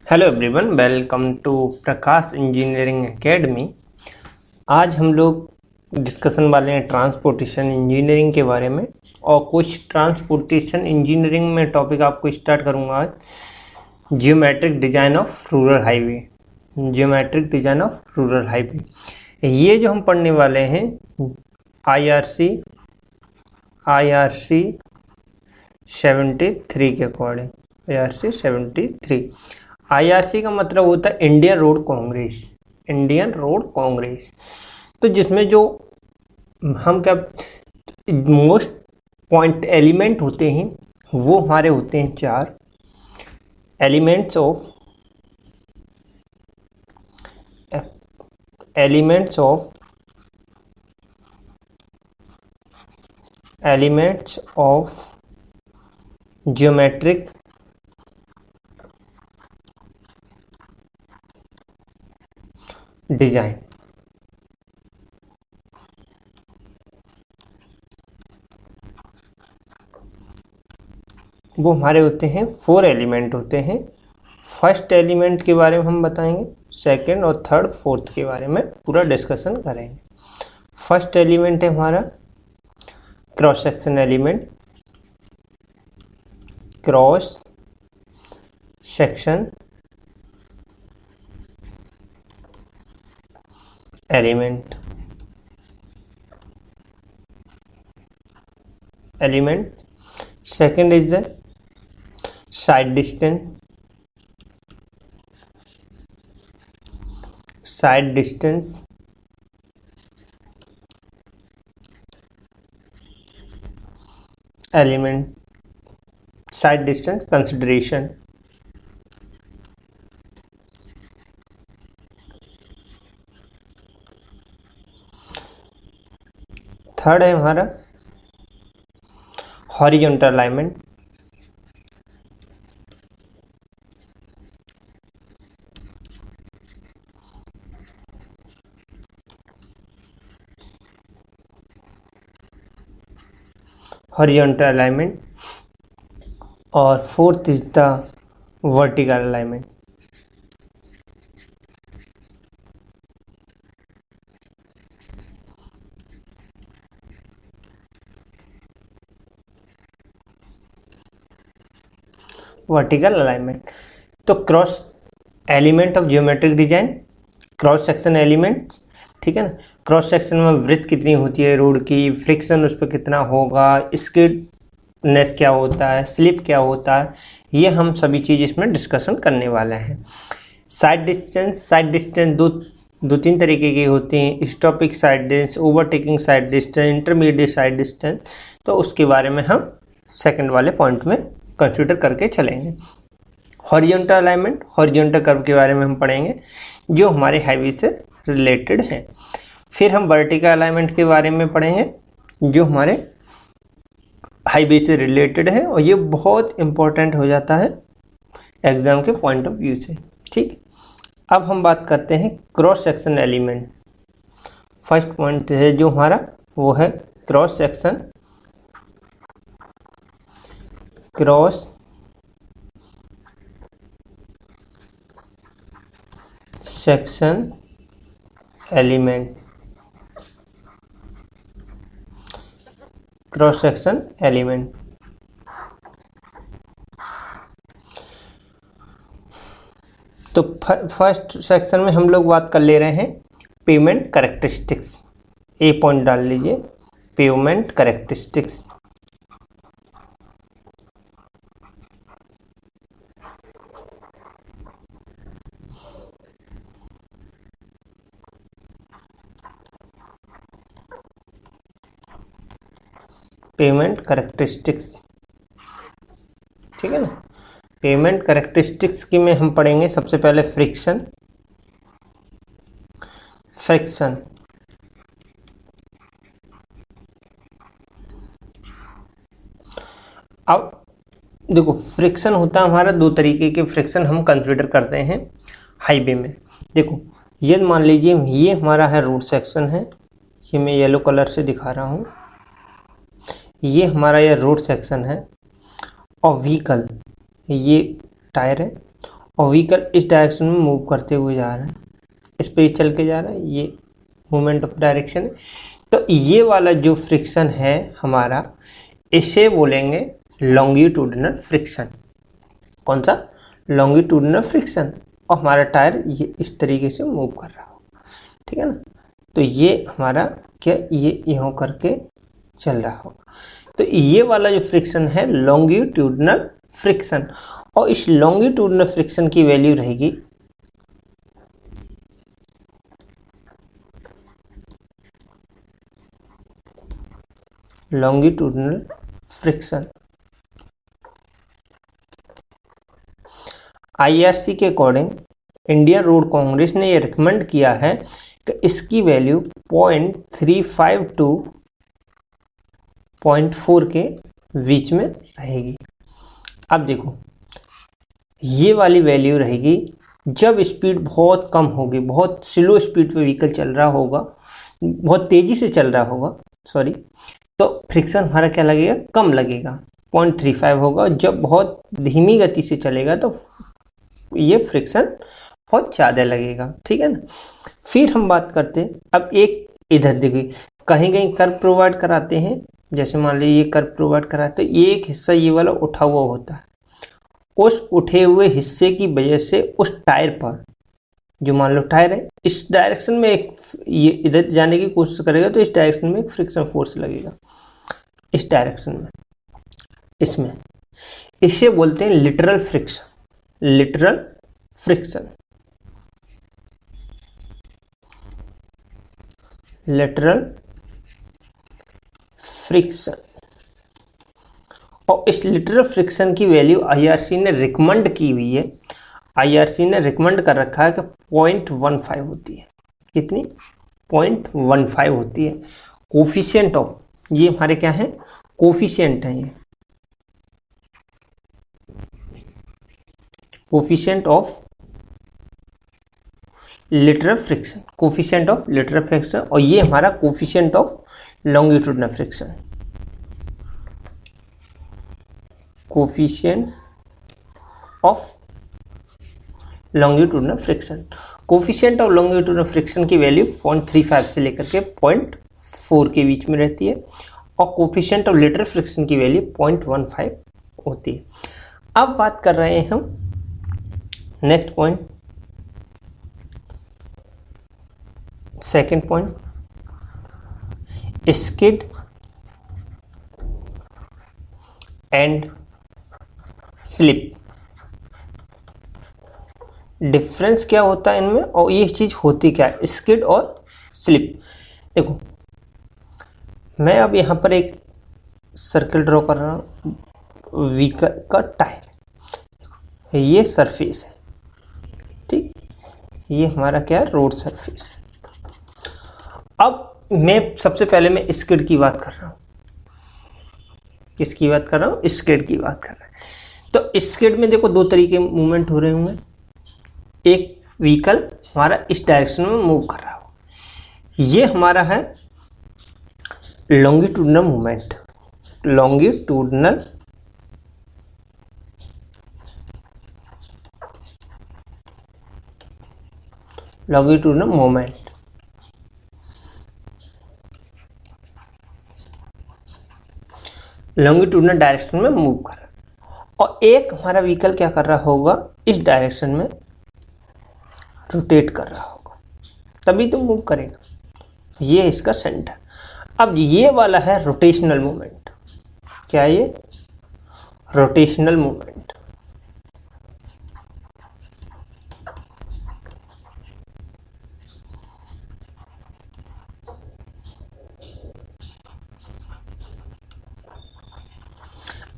Hello everyone, welcome to Prakash engineering academy. आज हम लोग डिस्कशन वाले हैं ट्रांसपोर्टेशन इंजीनियरिंग के बारे में। और कुछ ट्रांसपोर्टेशन इंजीनियरिंग में टॉपिक आपको स्टार्ट करूंगा आज, geometric design of rural highway. Geometric design of rural highway ये जो हम पढ़ने वाले हैं IRC 73 के अकॉर्डिंग। IRC 73, IRC का मतलब होता है Indian road Congress. Indian road Congress तो जिसमें जो हम क्या मोस्ट पॉइंट एलिमेंट होते हैं वो हमारे होते हैं 4 एलिमेंट्स ऑफ जियोमेट्रिक डिजाइन। वो हमारे होते हैं 4 एलिमेंट होते हैं। फर्स्ट एलिमेंट के बारे में हम बताएंगे, सेकंड और थर्ड फोर्थ के बारे में पूरा डिस्कशन करेंगे। फर्स्ट एलिमेंट है हमारा cross section element. Cross section element second is the side distance element, side distance consideration। Third है हमारा हॉरिजॉन्टल अलाइनमेंट। और fourth is the vertical alignment. Vertical alignment तो cross element of geometric design, cross section element, ठीक है ना। Cross section में वृत्त कितनी होती है रोड की, फ्रिक्शन उस पर कितना होगा, स्किडनेस क्या होता है, स्लिप क्या होता है, ये हम सभी चीज़ इसमें डिस्कशन करने वाले हैं। साइड डिस्टेंस दो तीन तरीके की होती हैं, stopping sight distance, overtaking sight distance, intermediate sight distance. तो उसके बारे में हम सेकंड वाले पॉइंट में कंसीडर करके चलेंगे। हॉरिजॉन्टल अलाइनमेंट, हॉरिजॉन्टल कर्व के बारे में हम पढ़ेंगे जो हमारे हाईवे से रिलेटेड है। फिर हम वर्टिकल अलाइनमेंट के बारे में पढ़ेंगे जो हमारे हाईवे से रिलेटेड है, और ये बहुत इंपॉर्टेंट हो जाता है एग्जाम के पॉइंट ऑफ व्यू से। ठीक, अब हम बात करते हैं cross section element. First point है जो हमारा वो है cross section element. Cross section element तो फर्स्ट सेक्शन में हम लोग बात कर ले रहे हैं पेवमेंट कैरेक्टरिस्टिक्स। ए पॉइंट डाल लीजिए, पेवमेंट कैरेक्टरिस्टिक्स। पेवमेंट कैरेक्टरिस्टिक्स, ठीक है ना। पेवमेंट कैरेक्टरिस्टिक्स की में हम पढ़ेंगे सबसे पहले फ्रिक्शन। अब देखो, फ्रिक्शन होता है हमारा दो तरीके के फ्रिक्शन हम कंसीडर करते हैं हाईवे में। देखो, ये मान लीजिए ये हमारा है रोड सेक्शन है, ये मैं येलो कलर से दिखा रहा हूँ। ये हमारा ये रोड सेक्शन है और व्हीकल ये टायर है, और व्हीकल इस डायरेक्शन में मूव करते हुए जा रहा है, इस पे ही चल के जा रहा है, ये मूवमेंट ऑफ डायरेक्शन है। तो ये वाला जो फ्रिक्शन है हमारा, इसे बोलेंगे लॉन्गिट्यूडिनल फ्रिक्शन। कौन सा? Longitudinal friction. और हमारा टायर ये इस तरीके से मूव कर रहा हो, ठीक है ना। तो ये हमारा क्या, ये यूँ करके चल रहा होगा। तो ये वाला जो फ्रिक्शन है लॉन्गिट्यूडिनल फ्रिक्शन। और इस लॉन्गिट्यूडिनल फ्रिक्शन की वैल्यू रहेगी लॉन्गिट्यूडिनल फ्रिक्शन। आईआरसी के अकॉर्डिंग इंडियन रोड कांग्रेस ने ये रिकमेंड किया है कि इसकी वैल्यू 0.35 टू 0.4 के बीच में रहेगी। अब देखो, ये वाली वैल्यू रहेगी जब स्पीड बहुत कम होगी, बहुत स्लो स्पीड पे व्हीकल चल रहा होगा, बहुत तेज़ी से चल रहा होगा, सॉरी, तो फ्रिक्शन हमारा क्या लगेगा? कम लगेगा, 0.35 होगा। जब बहुत धीमी गति से चलेगा तो ये फ्रिक्शन बहुत ज़्यादा लगेगा, ठीक है ना। फिर हम बात करते हैं, अब एक इधर देखिए, कहीं कहीं कर्व प्रोवाइड कराते हैं, जैसे मान लीजिए ये कर्व प्रोवाइड कराते हैं, ये एक हिस्सा ये वाला उठा हुआ होता है, उस उठे हुए हिस्से की वजह से उस टायर पर, जो मान लो टायर है इस डायरेक्शन में एक, ये इधर जाने की कोशिश करेगा तो इस डायरेक्शन में एक फ्रिक्शन फोर्स लगेगा, इस डायरेक्शन में, इसमें, इसे बोलते हैं literal friction. Literal friction, literal friction. और इस लिटरल फ्रिक्शन की वैल्यू आईआरसी ने रिकमेंड की हुई है, आईआरसी ने रिकमेंड कर रखा है कि 0.15 होती है। कितनी? 0.15 होती है। कोफिशिएंट ऑफ, ये हमारे क्या है? कोफिशिएंट है, ये coefficient of literal friction, coefficient of literal friction. और ये हमारा coefficient of longitudinal friction, coefficient of longitudinal friction. Coefficient of longitudinal friction की वैल्यू 0.35 से लेकर के 0.4 के बीच में रहती है, और कोफिशिएंट ऑफ लिटरल फ्रिक्शन की वैल्यू 0.15 होती है। अब बात कर रहे हैं हम next point, second point, skid and slip. Difference क्या होता है इनमें, और ये चीज होती क्या है, स्किड और स्लिप। देखो, मैं अब यहाँ पर एक सर्कल ड्रॉ कर रहा हूँ, व्हीकल का टायर, ये सरफेस है, ठीक, ये हमारा क्या है? रोड सरफेस है। अब मैं सबसे पहले मैं स्किड की बात कर रहा हूँ। किसकी बात कर रहा हूँ? स्किड की बात कर रहा है। तो स्किड में देखो दो तरीके मूवमेंट हो रहे होंगे। एक व्हीकल हमारा इस डायरेक्शन में मूव कर रहा हो, ये हमारा है longitudinal movement, longitudinal longitudinal movement. Longitudinal direction में मूव कर रहा है, और एक हमारा व्हीकल क्या कर रहा होगा? इस डायरेक्शन में रोटेट कर रहा होगा, तभी तो मूव करेगा। ये इसका सेंटर। अब ये वाला है रोटेशनल मूवमेंट। क्या ये? Rotational movement.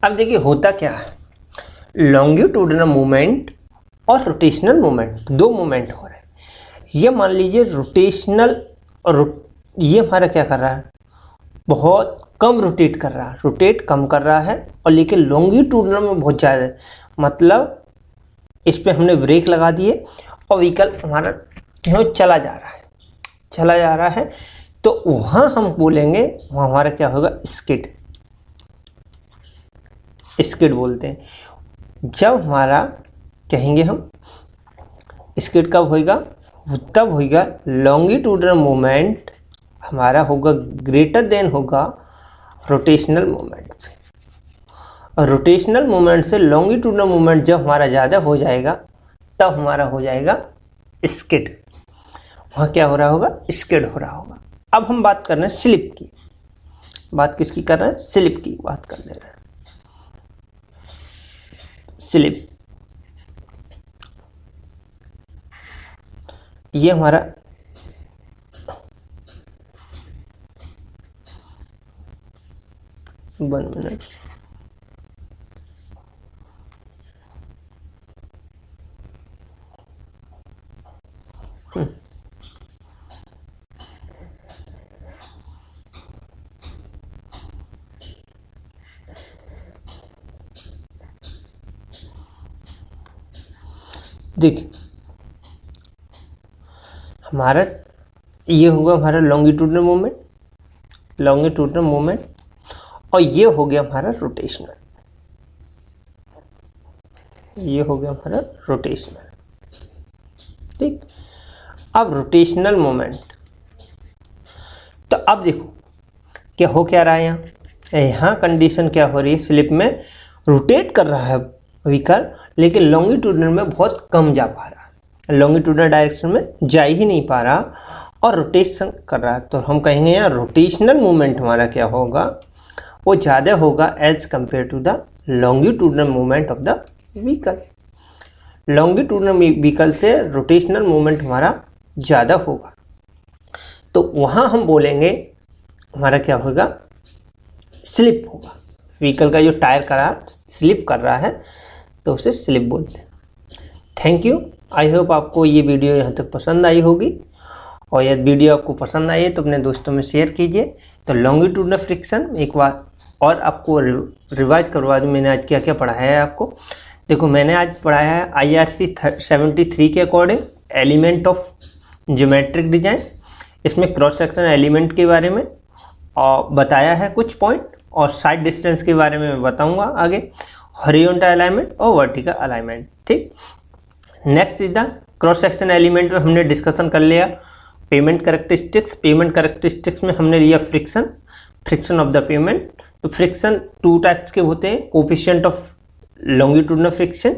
अब देखिए होता क्या है, लॉन्गिट्यूडिनल मूवमेंट और रोटेशनल मूवमेंट, दो मूवमेंट हो रहे हैं। ये मान लीजिए रोटेशनल, ये हमारा क्या कर रहा है? बहुत कम रोटेट कर रहा है, रोटेट कम कर रहा है, और लेकिन लॉन्गिट्यूडिनल में बहुत ज़्यादा है। मतलब इस पे हमने ब्रेक लगा दिए और व्हीकल हमारा क्यों चला जा रहा है, चला जा रहा है, तो वहाँ हम बोलेंगे, वहाँ हमारा क्या होगा? स्किड। स्किड बोलते हैं। जब हमारा कहेंगे हम स्किड कब होगा, तब होगा लॉन्गिट्यूडनल मोमेंट हमारा होगा ग्रेटर देन होगा रोटेशनल मोमेंट से। और रोटेशनल मोमेंट से लॉन्गिट्यूडनल मोमेंट जब हमारा ज़्यादा हो जाएगा तब हमारा हो जाएगा स्किड। वहाँ क्या हो रहा होगा, स्किड हो रहा होगा। अब हम बात कर रहे हैं स्लिप की। बात किसकी कर रहे हैं, स्लिप की बात कर ले रहे हैं। स्लिप ये हमारा वन मिनट देखिए हमारा ये होगा हमारा लॉन्गिट्यूडनल मोमेंट और ये हो गया हमारा रोटेशनल, ये हो गया हमारा रोटेशनल। ठीक, अब रोटेशनल मोमेंट, तो अब देखो क्या हो क्या रहा है, यहाँ कंडीशन क्या हो रही है, स्लिप में रोटेट कर रहा है व्हीकल लेकिन लॉन्गिट्यूडनल में बहुत कम जा पा रहा है, लॉन्गिट्यूडनल डायरेक्शन में जा ही नहीं पा रहा और रोटेशन कर रहा है। तो हम कहेंगे यहाँ रोटेशनल मूवमेंट हमारा क्या होगा, वो ज़्यादा होगा as compare to the longitudinal movement of the vehicle. Longitudinal vehicle से रोटेशनल मूवमेंट हमारा ज़्यादा होगा, तो वहाँ हम बोलेंगे हमारा क्या होगा, स्लिप होगा। व्हीकल का जो टायर का स्लिप कर रहा है तो उसे स्लिप बोलते हैं। थैंक यू, आई होप आपको ये वीडियो यहाँ तक पसंद आई होगी, और यदि वीडियो आपको पसंद आई है तो अपने दोस्तों में शेयर कीजिए। तो लॉन्गिट्यूडनल फ्रिक्शन एक बार और आपको रिवाइज करवा दूँ, मैंने आज क्या क्या पढ़ाया है आपको। देखो मैंने आज पढ़ाया है IRC 73 के according element of geometric design, इसमें क्रॉस सेक्शन एलिमेंट के बारे में और बताया है कुछ पॉइंट, और साइड डिस्टेंस के बारे में मैं बताऊंगा आगे, हॉरिजॉन्टल अलाइनमेंट और वर्टिकल अलाइनमेंट। ठीक, next is the cross section element में हमने डिस्कशन कर लिया पेमेंट कैरेक्टरिस्टिक्स। पेमेंट कैरेक्टरिस्टिक्स में हमने लिया फ्रिक्शन ऑफ द पेमेंट। तो फ्रिक्शन टू टाइप्स के होते हैं, कोफिशिएंट ऑफ लॉन्गिट्यूडनल फ्रिक्शन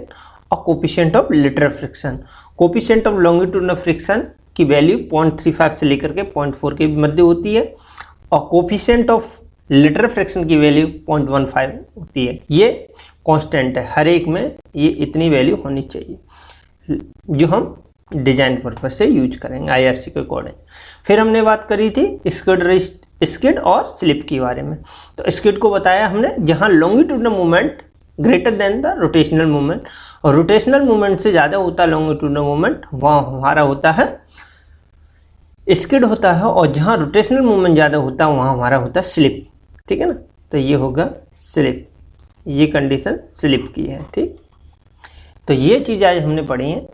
और coefficient of literal friction. Coefficient of longitudinal friction की वैल्यू 0.35 से लेकर के 0.4 के मध्य होती है, और कोफिशिएंट ऑफ लिटरल फ्रिक्शन की वैल्यू 0.15 होती है। ये कांस्टेंट है, हर एक में ये इतनी वैल्यू होनी चाहिए जो हम डिजाइन पर्पज से यूज करेंगे IRC के अकॉर्डिंग। फिर हमने बात करी थी स्किड और स्लिप के बारे में। तो स्किड को बताया हमने जहाँ longitudinal movement greater than the rotational movement, और रोटेशनल मूवमेंट से ज़्यादा होता है लॉन्गिट्यूडनल मूवमेंट, वहाँ हमारा होता है स्किड होता है, और जहाँ रोटेशनल मूवमेंट ज़्यादा होता है वहाँ हमारा होता है स्लिप। ठीक है ना, तो ये होगा स्लिप, ये कंडीशन स्लिप की है। ठीक, तो ये चीज़ आज हमने पढ़ी है।